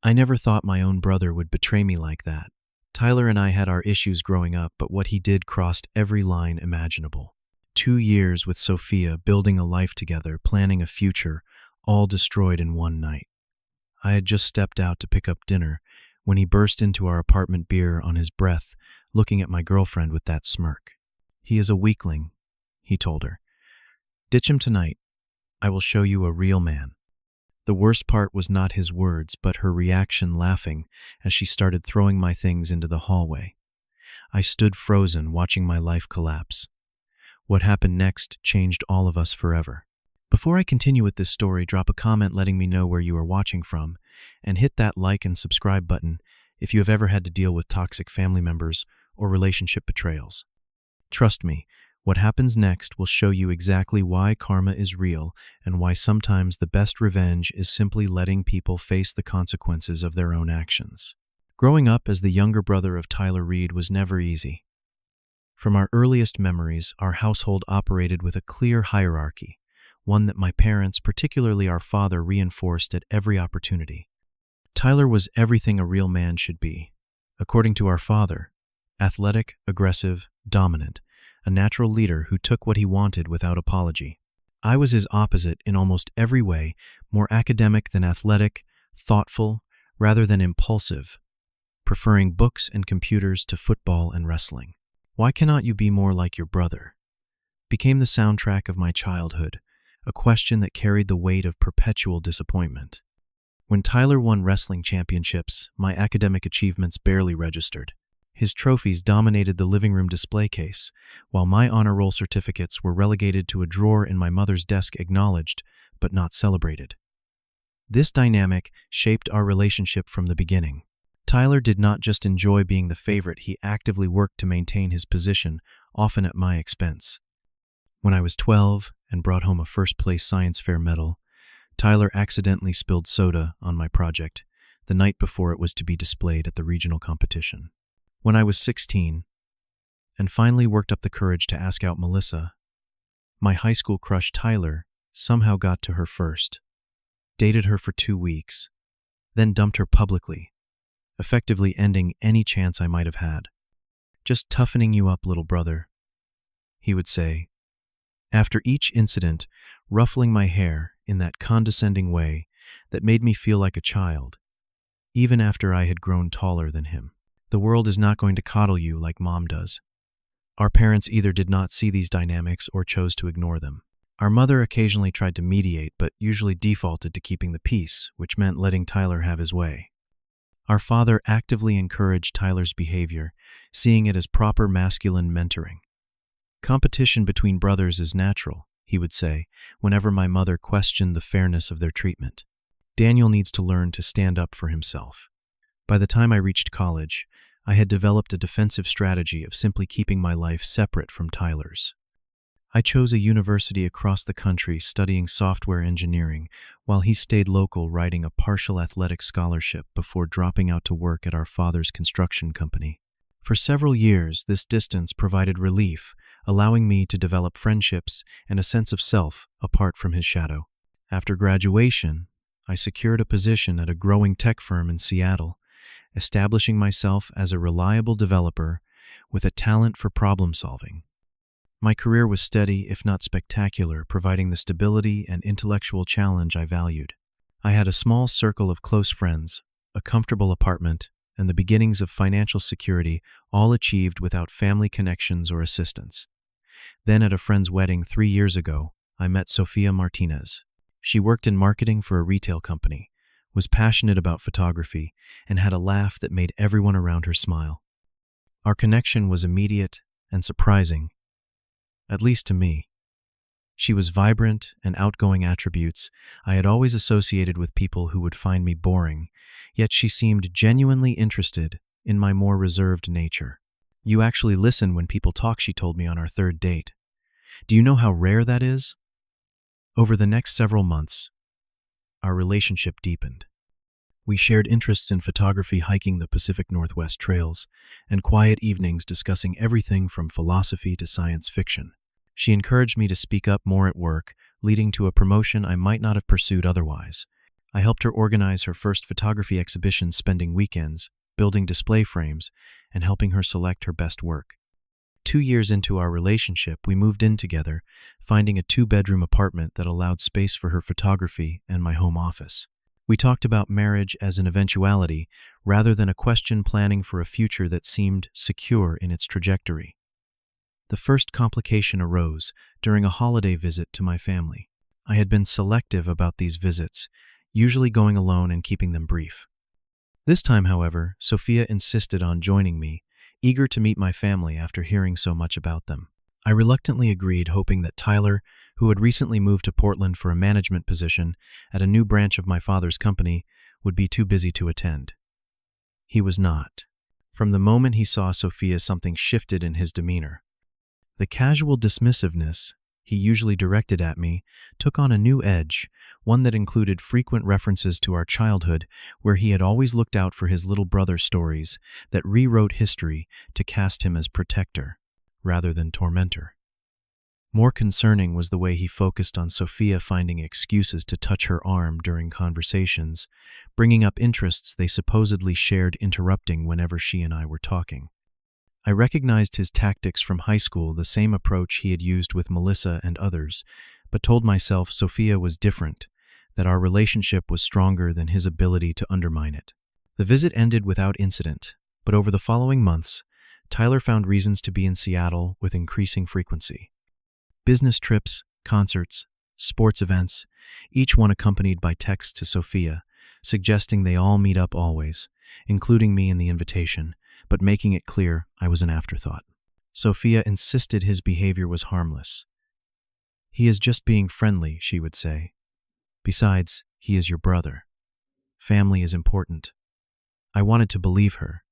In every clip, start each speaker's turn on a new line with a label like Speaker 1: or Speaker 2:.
Speaker 1: I never thought my own brother would betray me like that. Tyler and I had our issues growing up, but what he did crossed every line imaginable. 2 years with Sophia, building a life together, planning a future, all destroyed in one night. I had just stepped out to pick up dinner when he burst into our apartment, beer on his breath, looking at my girlfriend with that smirk. "He is a weakling," he told her. "Ditch him tonight. I will show you a real man." The worst part was not his words, but her reaction, laughing as she started throwing my things into the hallway. I stood frozen, watching my life collapse. What happened next changed all of us forever. Before I continue with this story, drop a comment letting me know where you are watching from, and hit that like and subscribe button if you have ever had to deal with toxic family members or relationship betrayals. Trust me, what happens next will show you exactly why karma is real and why sometimes the best revenge is simply letting people face the consequences of their own actions. Growing up as the younger brother of Tyler Reed was never easy. From our earliest memories, our household operated with a clear hierarchy, one that my parents, particularly our father, reinforced at every opportunity. Tyler was everything a real man should be. According to our father, athletic, aggressive, dominant, a natural leader who took what he wanted without apology. I was his opposite in almost every way, more academic than athletic, thoughtful rather than impulsive, preferring books and computers to football and wrestling. "Why cannot you be more like your brother?" became the soundtrack of my childhood, a question that carried the weight of perpetual disappointment. When Tyler won wrestling championships, my academic achievements barely registered. His trophies dominated the living room display case, while my honor roll certificates were relegated to a drawer in my mother's desk, acknowledged but not celebrated. This dynamic shaped our relationship from the beginning. Tyler did not just enjoy being the favorite, he actively worked to maintain his position, often at my expense. When I was 12 and brought home a first-place science fair medal, Tyler accidentally spilled soda on my project the night before it was to be displayed at the regional competition. When I was 16 and finally worked up the courage to ask out Melissa, my high school crush Tyler somehow got to her first, dated her for 2 weeks, then dumped her publicly, effectively ending any chance I might have had. "Just toughening you up, little brother," he would say, after each incident, ruffling my hair in that condescending way that made me feel like a child, even after I had grown taller than him. The world is not going to coddle you like mom does. Our parents either did not see these dynamics or chose to ignore them. Our mother occasionally tried to mediate, but usually defaulted to keeping the peace, which meant letting Tyler have his way. Our father actively encouraged Tyler's behavior, seeing it as proper masculine mentoring. "Competition between brothers is natural," he would say, whenever my mother questioned the fairness of their treatment. "Daniel needs to learn to stand up for himself." By the time I reached college, I had developed a defensive strategy of simply keeping my life separate from Tyler's. I chose a university across the country studying software engineering, while he stayed local writing a partial athletic scholarship before dropping out to work at our father's construction company. For several years, this distance provided relief, allowing me to develop friendships and a sense of self apart from his shadow. After graduation, I secured a position at a growing tech firm in Seattle, establishing myself as a reliable developer with a talent for problem solving. My career was steady, if not spectacular, providing the stability and intellectual challenge I valued. I had a small circle of close friends, a comfortable apartment, and the beginnings of financial security, all achieved without family connections or assistance. Then at a friend's wedding 3 years ago, I met Sophia Martinez. She worked in marketing for a retail company, was passionate about photography, and had a laugh that made everyone around her smile. Our connection was immediate and surprising, at least to me. She was vibrant and outgoing, attributes I had always associated with people who would find me boring, yet she seemed genuinely interested in my more reserved nature. "You actually listen when people talk," she told me on our third date. "Do you know how rare that is?" Over the next several months, our relationship deepened. We shared interests in photography, hiking the Pacific Northwest trails, and quiet evenings discussing everything from philosophy to science fiction. She encouraged me to speak up more at work, leading to a promotion I might not have pursued otherwise. I helped her organize her first photography exhibition, spending weekends, building display frames, and helping her select her best work. 2 years into our relationship, we moved in together, finding a 2-bedroom apartment that allowed space for her photography and my home office. We talked about marriage as an eventuality rather than a question, planning for a future that seemed secure in its trajectory. The first complication arose during a holiday visit to my family. I had been selective about these visits, usually going alone and keeping them brief. This time, however, Sophia insisted on joining me, eager to meet my family after hearing so much about them. I reluctantly agreed, hoping that Tyler, who had recently moved to Portland for a management position at a new branch of my father's company, would be too busy to attend. He was not. From the moment he saw Sophia, something shifted in his demeanor. The casual dismissiveness he usually directed at me took on a new edge, one that included frequent references to our childhood, where he had always looked out for his little brother, stories that rewrote history to cast him as protector rather than tormentor. More concerning was the way he focused on Sophia finding excuses to touch her arm during conversations, bringing up interests they supposedly shared, interrupting whenever she and I were talking. I recognized his tactics from high school, the same approach he had used with Melissa and others, but told myself Sophia was different, that our relationship was stronger than his ability to undermine it. The visit ended without incident, but over the following months, Tyler found reasons to be in Seattle with increasing frequency. Business trips, concerts, sports events, each one accompanied by texts to Sophia, suggesting they all meet up always, including me in the invitation, but making it clear I was an afterthought. Sophia insisted his behavior was harmless. "He is just being friendly," she would say. "Besides, he is your brother. Family is important." I wanted to believe her,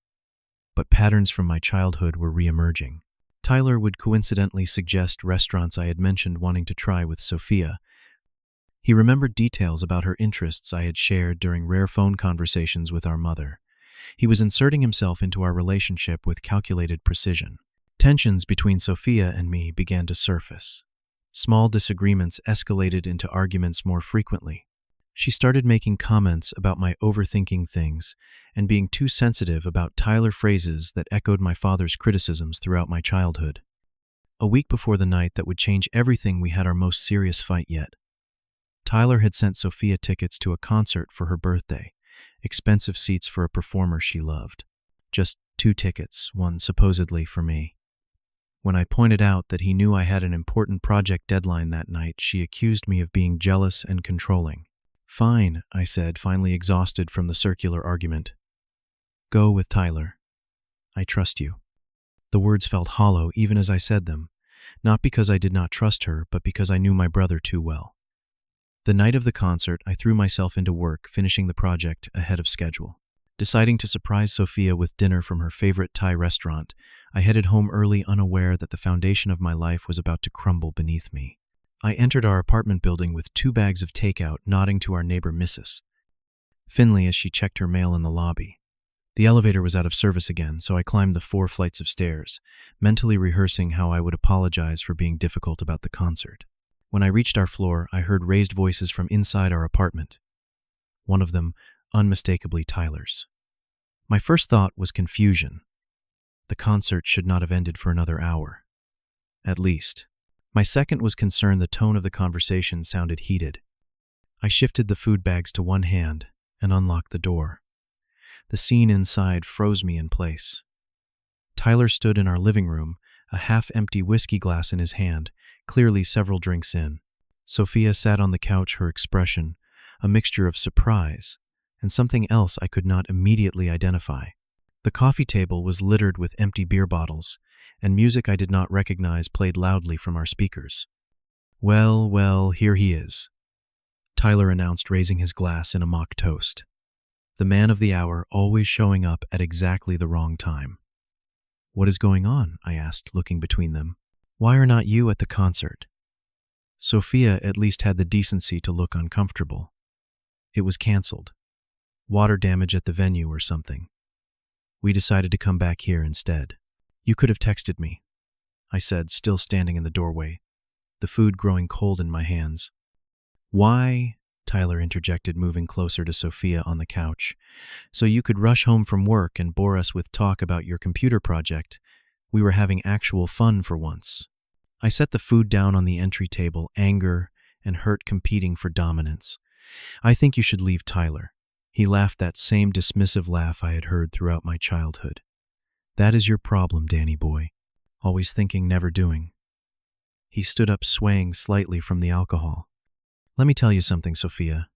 Speaker 1: but patterns from my childhood were re-emerging. Tyler would coincidentally suggest restaurants I had mentioned wanting to try with Sophia. He remembered details about her interests I had shared during rare phone conversations with our mother. He was inserting himself into our relationship with calculated precision. Tensions between Sophia and me began to surface. Small disagreements escalated into arguments more frequently. She started making comments about my overthinking things and being too sensitive about Tyler phrases that echoed my father's criticisms throughout my childhood. A week before the night that would change everything, we had our most serious fight yet. Tyler had sent Sophia tickets to a concert for her birthday, expensive seats for a performer she loved. Just 2 tickets, one supposedly for me. When I pointed out that he knew I had an important project deadline that night, she accused me of being jealous and controlling. "Fine," I said, finally exhausted from the circular argument. "Go with Tyler. I trust you." The words felt hollow even as I said them, not because I did not trust her, but because I knew my brother too well. The night of the concert, I threw myself into work, finishing the project ahead of schedule. Deciding to surprise Sophia with dinner from her favorite Thai restaurant, I headed home early, unaware that the foundation of my life was about to crumble beneath me. I entered our apartment building with 2 bags of takeout, nodding to our neighbor Mrs. Finley as she checked her mail in the lobby. The elevator was out of service again, so I climbed the 4 flights of stairs, mentally rehearsing how I would apologize for being difficult about the concert. When I reached our floor, I heard raised voices from inside our apartment. One of them, unmistakably Tyler's. My first thought was confusion. The concert should not have ended for another hour. At least. My second was concern. The tone of the conversation sounded heated. I shifted the food bags to one hand and unlocked the door. The scene inside froze me in place. Tyler stood in our living room, a half-empty whiskey glass in his hand, clearly several drinks in. Sophia sat on the couch, her expression a mixture of surprise and something else I could not immediately identify. The coffee table was littered with empty beer bottles, and music I did not recognize played loudly from our speakers. Well, here he is," Tyler announced, raising his glass in a mock toast. "The man of the hour, always showing up at exactly the wrong time." "What is going on?" I asked, looking between them. "Why are not you at the concert?" Sophia at least had the decency to look uncomfortable. "It was canceled. Water damage at the venue or something. We decided to come back here instead." "You could have texted me," I said, still standing in the doorway, the food growing cold in my hands. "Why?" Tyler interjected, moving closer to Sophia on the couch. So you could rush home from work and bore us with talk about your computer project. We were having actual fun for once. I set the food down on the entry table, anger and hurt competing for dominance. I think you should leave Tyler. He laughed that same dismissive laugh I had heard throughout my childhood. That is your problem, Danny boy. Always thinking, never doing. He stood up, swaying slightly from the alcohol. Let me tell you something, Sophia.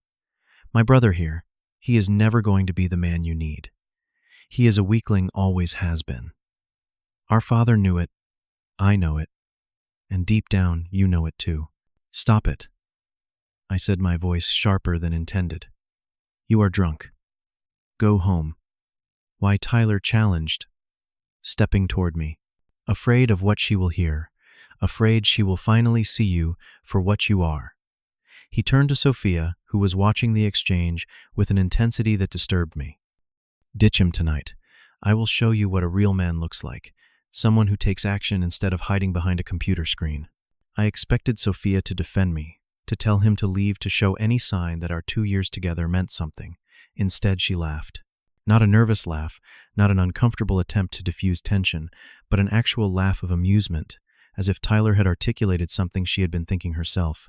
Speaker 1: My brother here, he is never going to be the man you need. He is a weakling, always has been. Our father knew it. I know it. And deep down, you know it too. Stop it. I said, my voice sharper than intended. You are drunk. Go home. Why, Tyler challenged, stepping toward me, afraid of what she will hear, afraid she will finally see you for what you are. He turned to Sophia, who was watching the exchange with an intensity that disturbed me. Ditch him tonight. I will show you what a real man looks like, someone who takes action instead of hiding behind a computer screen. I expected Sophia to defend me, to tell him to leave, to show any sign that our 2 years together meant something. Instead, she laughed. Not a nervous laugh, not an uncomfortable attempt to diffuse tension, but an actual laugh of amusement, as if Tyler had articulated something she had been thinking herself.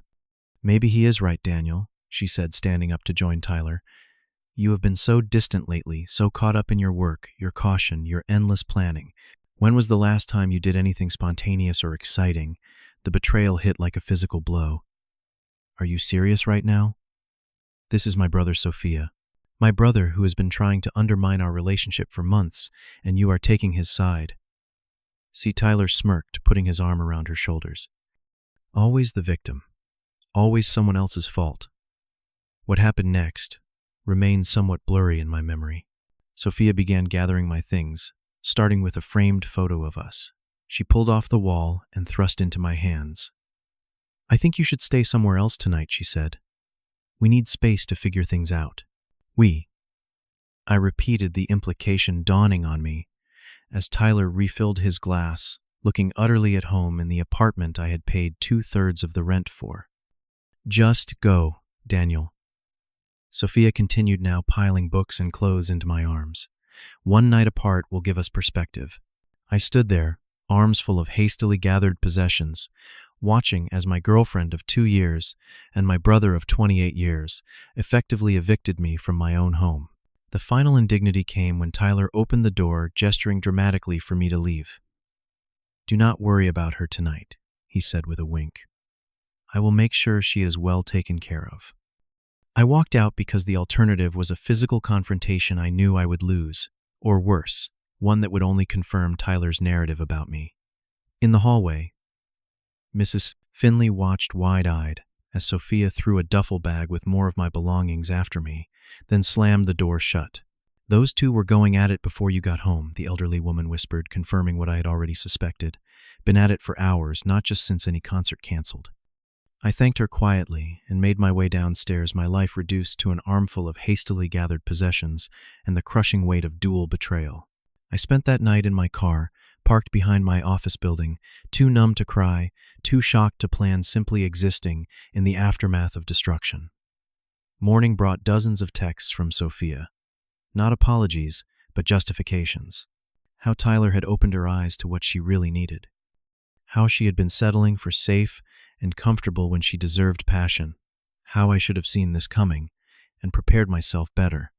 Speaker 1: Maybe he is right, Daniel, she said, standing up to join Tyler. You have been so distant lately, so caught up in your work, your caution, your endless planning. When was the last time you did anything spontaneous or exciting? The betrayal hit like a physical blow. Are you serious right now? This is my brother, Sophia. My brother who has been trying to undermine our relationship for months, and you are taking his side. See, Tyler smirked, putting his arm around her shoulders. Always the victim. Always someone else's fault. What happened next remains somewhat blurry in my memory. Sophia began gathering my things, starting with a framed photo of us. She pulled off the wall and thrust into my hands. I think you should stay somewhere else tonight, she said. We need space to figure things out. We. I repeated, the implication dawning on me as Tyler refilled his glass, looking utterly at home in the apartment I had paid 2/3 of the rent for. Just go, Daniel. Sophia continued, now piling books and clothes into my arms. One night apart will give us perspective. I stood there, arms full of hastily gathered possessions, watching as my girlfriend of 2 years and my brother of 28 years effectively evicted me from my own home. The final indignity came when Tyler opened the door, gesturing dramatically for me to leave. Do not worry about her tonight, he said with a wink. I will make sure she is well taken care of. I walked out because the alternative was a physical confrontation I knew I would lose, or worse, one that would only confirm Tyler's narrative about me. In the hallway, Mrs. Finley watched wide-eyed as Sophia threw a duffel bag with more of my belongings after me, then slammed the door shut. Those two were going at it before you got home, the elderly woman whispered, confirming what I had already suspected. Been at it for hours, not just since any concert canceled. I thanked her quietly and made my way downstairs, my life reduced to an armful of hastily gathered possessions and the crushing weight of dual betrayal. I spent that night in my car, parked behind my office building, too numb to cry, too shocked to plan, simply existing in the aftermath of destruction. Morning brought dozens of texts from Sophia. Not apologies, but justifications. How Tyler had opened her eyes to what she really needed. How she had been settling for safe and comfortable when she deserved passion. How I should have seen this coming and prepared myself better.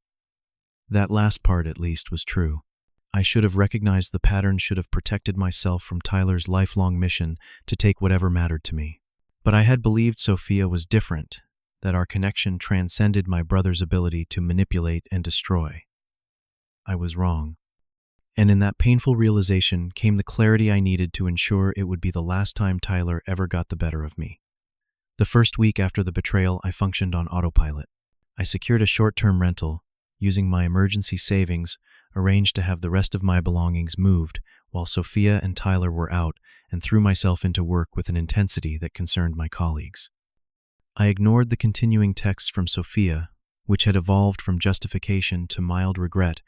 Speaker 1: That last part, at least, was true. I should have recognized the pattern, should have protected myself from Tyler's lifelong mission to take whatever mattered to me. But I had believed Sophia was different, that our connection transcended my brother's ability to manipulate and destroy. I was wrong. And in that painful realization came the clarity I needed to ensure it would be the last time Tyler ever got the better of me. The first week after the betrayal, I functioned on autopilot. I secured a short-term rental, using my emergency savings, arranged to have the rest of my belongings moved while Sophia and Tyler were out, and threw myself into work with an intensity that concerned my colleagues. I ignored the continuing texts from Sophia, which had evolved from justification to mild regret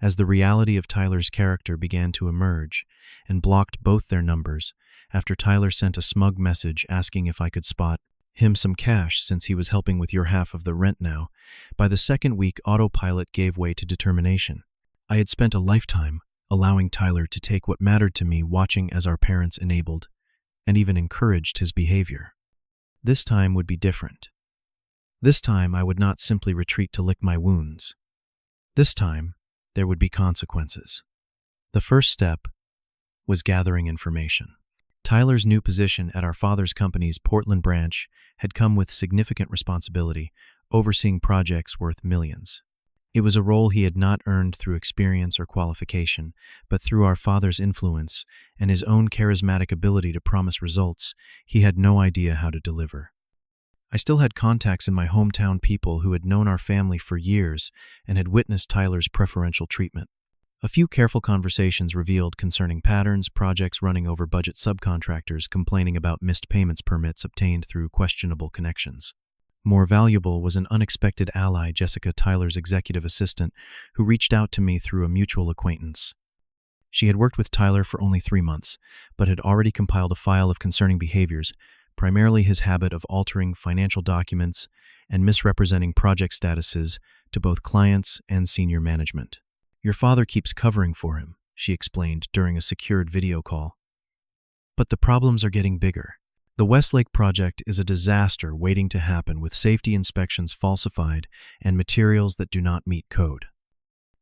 Speaker 1: as the reality of Tyler's character began to emerge, and blocked both their numbers after Tyler sent a smug message asking if I could spot him some cash since he was helping with your half of the rent now. By the second week, autopilot gave way to determination. I had spent a lifetime allowing Tyler to take what mattered to me, watching as our parents enabled and even encouraged his behavior. This time would be different. This time I would not simply retreat to lick my wounds. This time, there would be consequences. The first step was gathering information. Tyler's new position at our father's company's Portland branch had come with significant responsibility, overseeing projects worth millions. It was a role he had not earned through experience or qualification, but through our father's influence and his own charismatic ability to promise results he had no idea how to deliver. I still had contacts in my hometown, people who had known our family for years and had witnessed Tyler's preferential treatment. A few careful conversations revealed concerning patterns, projects running over budget, subcontractors complaining about missed payments, permits obtained through questionable connections. More valuable was an unexpected ally, Jessica, Tyler's executive assistant, who reached out to me through a mutual acquaintance. She had worked with Tyler for only 3 months, but had already compiled a file of concerning behaviors, primarily his habit of altering financial documents and misrepresenting project statuses to both clients and senior management. Your father keeps covering for him, she explained during a secured video call. But the problems are getting bigger. The Westlake project is a disaster waiting to happen, with safety inspections falsified and materials that do not meet code.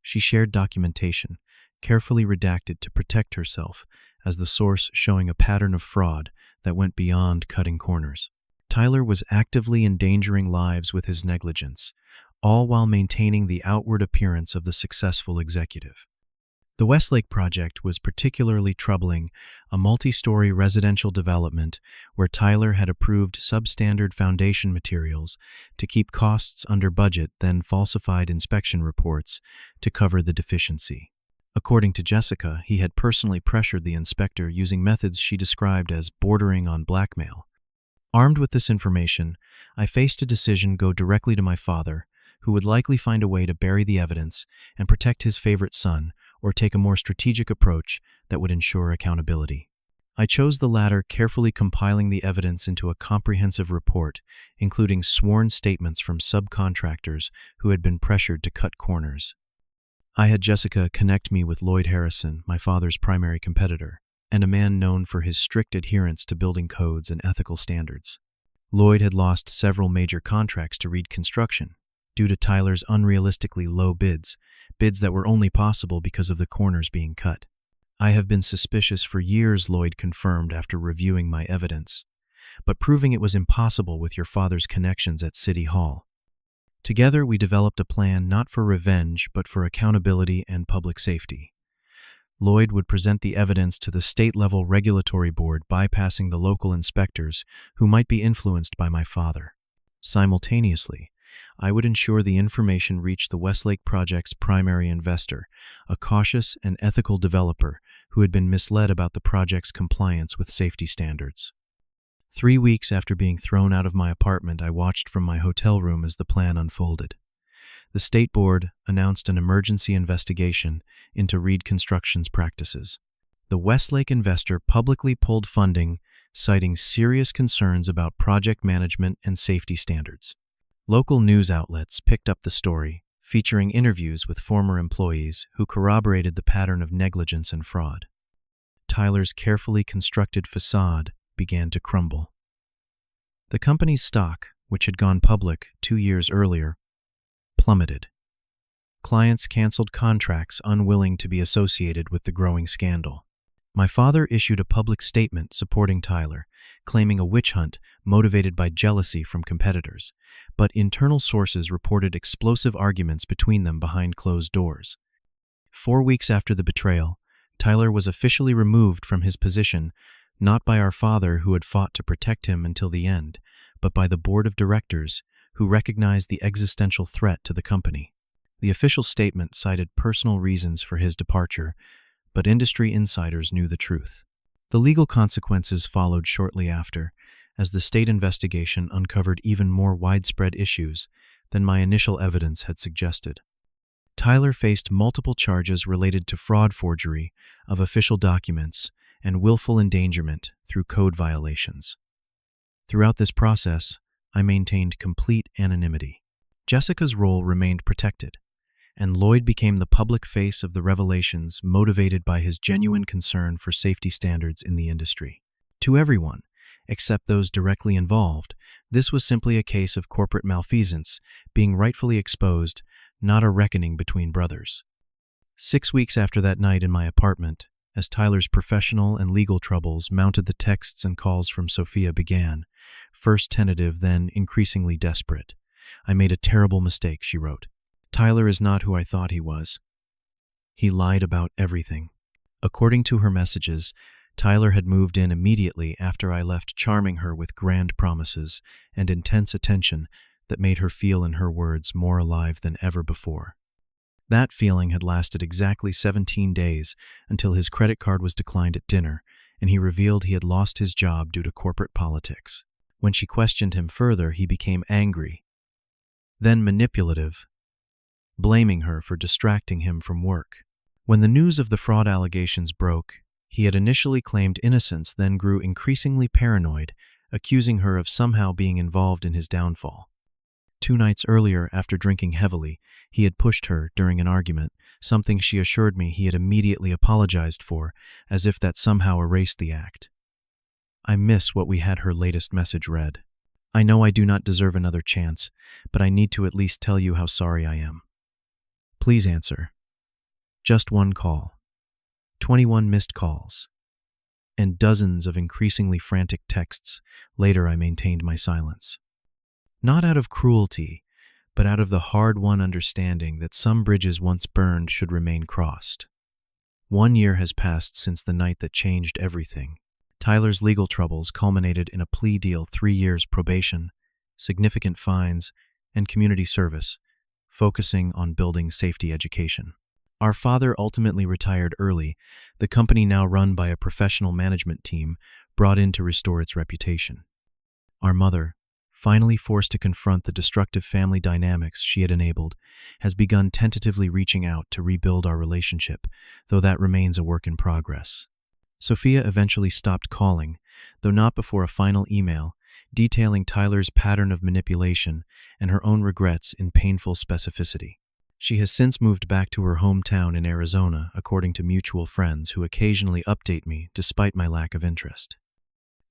Speaker 1: She shared documentation, carefully redacted to protect herself, as the source showing a pattern of fraud that went beyond cutting corners. Tyler was actively endangering lives with his negligence, all while maintaining the outward appearance of the successful executive. The Westlake project was particularly troubling, a multi-story residential development where Tyler had approved substandard foundation materials to keep costs under budget, then falsified inspection reports to cover the deficiency. According to Jessica, he had personally pressured the inspector using methods she described as bordering on blackmail. Armed with this information, I faced a decision: go directly to my father, who would likely find a way to bury the evidence and protect his favorite son, or take a more strategic approach that would ensure accountability. I chose the latter, carefully compiling the evidence into a comprehensive report, including sworn statements from subcontractors who had been pressured to cut corners. I had Jessica connect me with Lloyd Harrison, my father's primary competitor, and a man known for his strict adherence to building codes and ethical standards. Lloyd had lost several major contracts to Reed Construction due to Tyler's unrealistically low bids that were only possible because of the corners being cut. I have been suspicious for years, Lloyd confirmed after reviewing my evidence, but proving it was impossible with your father's connections at City Hall. Together, we developed a plan not for revenge, but for accountability and public safety. Lloyd would present the evidence to the state-level regulatory board, bypassing the local inspectors who might be influenced by my father. Simultaneously, I would ensure the information reached the Westlake project's primary investor, a cautious and ethical developer who had been misled about the project's compliance with safety standards. 3 weeks after being thrown out of my apartment, I watched from my hotel room as the plan unfolded. The state board announced an emergency investigation into Reed Construction's practices. The Westlake investor publicly pulled funding, citing serious concerns about project management and safety standards. Local news outlets picked up the story, featuring interviews with former employees who corroborated the pattern of negligence and fraud. Tyler's carefully constructed facade began to crumble. The company's stock, which had gone public 2 years earlier, plummeted. Clients canceled contracts, unwilling to be associated with the growing scandal. My father issued a public statement supporting Tyler, claiming a witch hunt motivated by jealousy from competitors, but internal sources reported explosive arguments between them behind closed doors. 4 weeks after the betrayal, Tyler was officially removed from his position, not by our father, who had fought to protect him until the end, but by the board of directors, who recognized the existential threat to the company. The official statement cited personal reasons for his departure, but industry insiders knew the truth. The legal consequences followed shortly after, as the state investigation uncovered even more widespread issues than my initial evidence had suggested. Tyler faced multiple charges related to fraud, forgery of official documents, and willful endangerment through code violations. Throughout this process, I maintained complete anonymity. Jessica's role remained protected, and Lloyd became the public face of the revelations, motivated by his genuine concern for safety standards in the industry. To everyone, except those directly involved, this was simply a case of corporate malfeasance being rightfully exposed, not a reckoning between brothers. 6 weeks after that night in my apartment, as Tyler's professional and legal troubles mounted, the texts and calls from Sophia began, first tentative, then increasingly desperate. "I made a terrible mistake," she wrote. "Tyler is not who I thought he was. He lied about everything." According to her messages, Tyler had moved in immediately after I left, charming her with grand promises and intense attention that made her feel, in her words, more alive than ever before. That feeling had lasted exactly 17 days until his credit card was declined at dinner, and he revealed he had lost his job due to corporate politics. When she questioned him further, he became angry, then manipulative, blaming her for distracting him from work. When the news of the fraud allegations broke, he had initially claimed innocence, then grew increasingly paranoid, accusing her of somehow being involved in his downfall. 2 nights earlier, after drinking heavily, he had pushed her during an argument, something she assured me he had immediately apologized for, as if that somehow erased the act. "I miss what we had," her latest message read. "I know I do not deserve another chance, but I need to at least tell you how sorry I am. Please answer. Just one call. 21 missed calls. And dozens of increasingly frantic texts. Later I maintained my silence. Not out of cruelty, but out of the hard-won understanding that some bridges once burned should remain crossed. 1 year has passed since the night that changed everything. Tyler's legal troubles culminated in a plea deal, 3 years probation, significant fines, and community service, focusing on building safety education. Our father ultimately retired early, the company now run by a professional management team brought in to restore its reputation. Our mother, finally forced to confront the destructive family dynamics she had enabled, has begun tentatively reaching out to rebuild our relationship, though that remains a work in progress. Sophia eventually stopped calling, though not before a final email detailing Tyler's pattern of manipulation and her own regrets in painful specificity. She has since moved back to her hometown in Arizona, according to mutual friends who occasionally update me despite my lack of interest.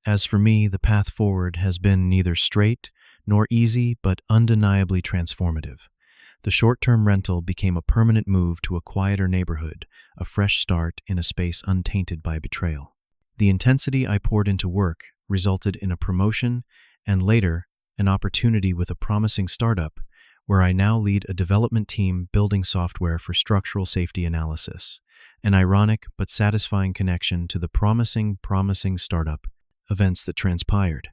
Speaker 1: As for me, the path forward has been neither straight nor easy, but undeniably transformative. The short-term rental became a permanent move to a quieter neighborhood, a fresh start in a space untainted by betrayal. The intensity I poured into work resulted in a promotion and later an opportunity with a promising startup, where I now lead a development team building software for structural safety analysis, an ironic but satisfying connection to the promising startup events that transpired.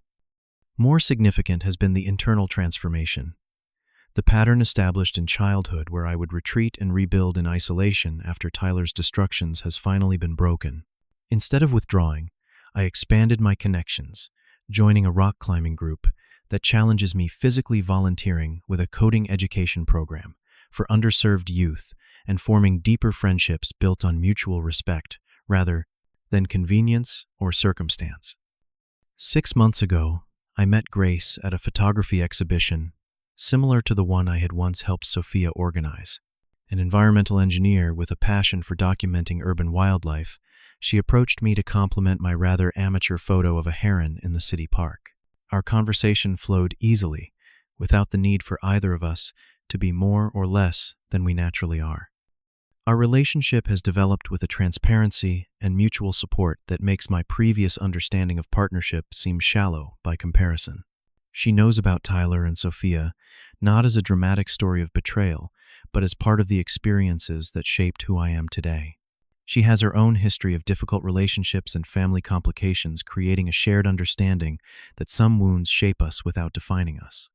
Speaker 1: More significant has been the internal transformation. The pattern established in childhood, where I would retreat and rebuild in isolation after Tyler's destructions, has finally been broken. Instead of withdrawing, I expanded my connections, joining a rock climbing group that challenges me, physically volunteering with a coding education program for underserved youth, and forming deeper friendships built on mutual respect rather than convenience or circumstance. 6 months ago, I met Grace at a photography exhibition similar to the one I had once helped Sophia organize. An environmental engineer with a passion for documenting urban wildlife, she approached me to compliment my rather amateur photo of a heron in the city park. Our conversation flowed easily, without the need for either of us to be more or less than we naturally are. Our relationship has developed with a transparency and mutual support that makes my previous understanding of partnership seem shallow by comparison. She knows about Tyler and Sophia, not as a dramatic story of betrayal, but as part of the experiences that shaped who I am today. She has her own history of difficult relationships and family complications, creating a shared understanding that some wounds shape us without defining us.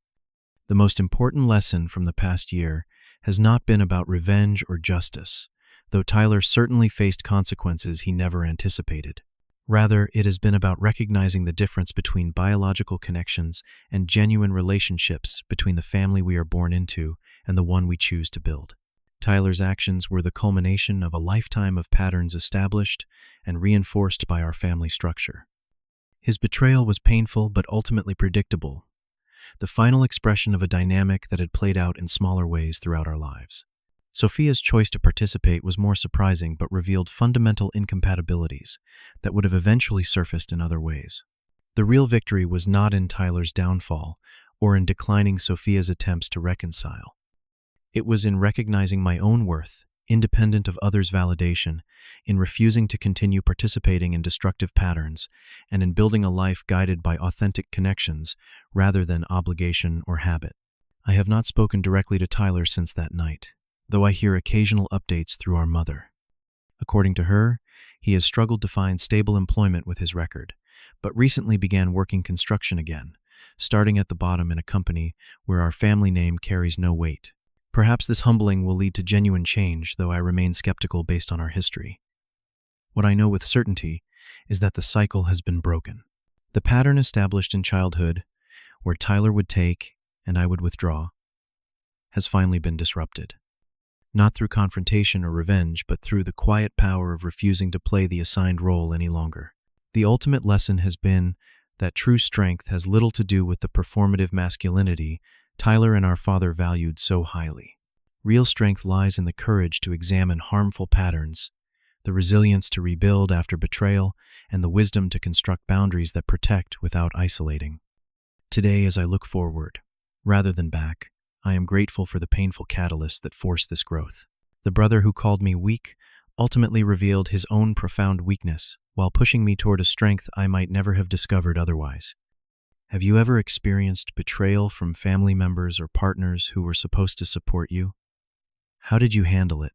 Speaker 1: The most important lesson from the past year has not been about revenge or justice, though Tyler certainly faced consequences he never anticipated. Rather, it has been about recognizing the difference between biological connections and genuine relationships, between the family we are born into and the one we choose to build. Tyler's actions were the culmination of a lifetime of patterns established and reinforced by our family structure. His betrayal was painful but ultimately predictable, the final expression of a dynamic that had played out in smaller ways throughout our lives. Sophia's choice to participate was more surprising but revealed fundamental incompatibilities that would have eventually surfaced in other ways. The real victory was not in Tyler's downfall or in declining Sophia's attempts to reconcile. It was in recognizing my own worth, independent of others' validation, in refusing to continue participating in destructive patterns, and in building a life guided by authentic connections rather than obligation or habit. I have not spoken directly to Tyler since that night, though I hear occasional updates through our mother. According to her, he has struggled to find stable employment with his record, but recently began working construction again, starting at the bottom in a company where our family name carries no weight. Perhaps this humbling will lead to genuine change, though I remain skeptical based on our history. What I know with certainty is that the cycle has been broken. The pattern established in childhood, where Tyler would take and I would withdraw, has finally been disrupted. Not through confrontation or revenge, but through the quiet power of refusing to play the assigned role any longer. The ultimate lesson has been that true strength has little to do with the performative masculinity Tyler and our father valued so highly. Real strength lies in the courage to examine harmful patterns, the resilience to rebuild after betrayal, and the wisdom to construct boundaries that protect without isolating. Today, as I look forward, rather than back, I am grateful for the painful catalyst that forced this growth. The brother who called me weak ultimately revealed his own profound weakness, while pushing me toward a strength I might never have discovered otherwise. Have you ever experienced betrayal from family members or partners who were supposed to support you? How did you handle it?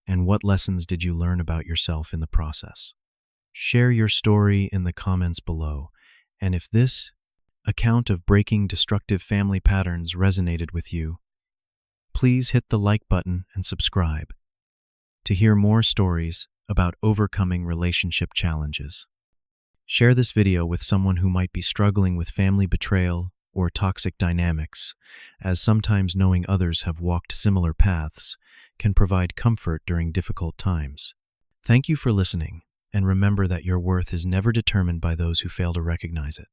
Speaker 1: And what lessons did you learn about yourself in the process? Share your story in the comments below, and if this account of breaking destructive family patterns resonated with you, please hit the like button and subscribe to hear more stories about overcoming relationship challenges. Share this video with someone who might be struggling with family betrayal or toxic dynamics, as sometimes knowing others have walked similar paths can provide comfort during difficult times. Thank you for listening, and remember that your worth is never determined by those who fail to recognize it.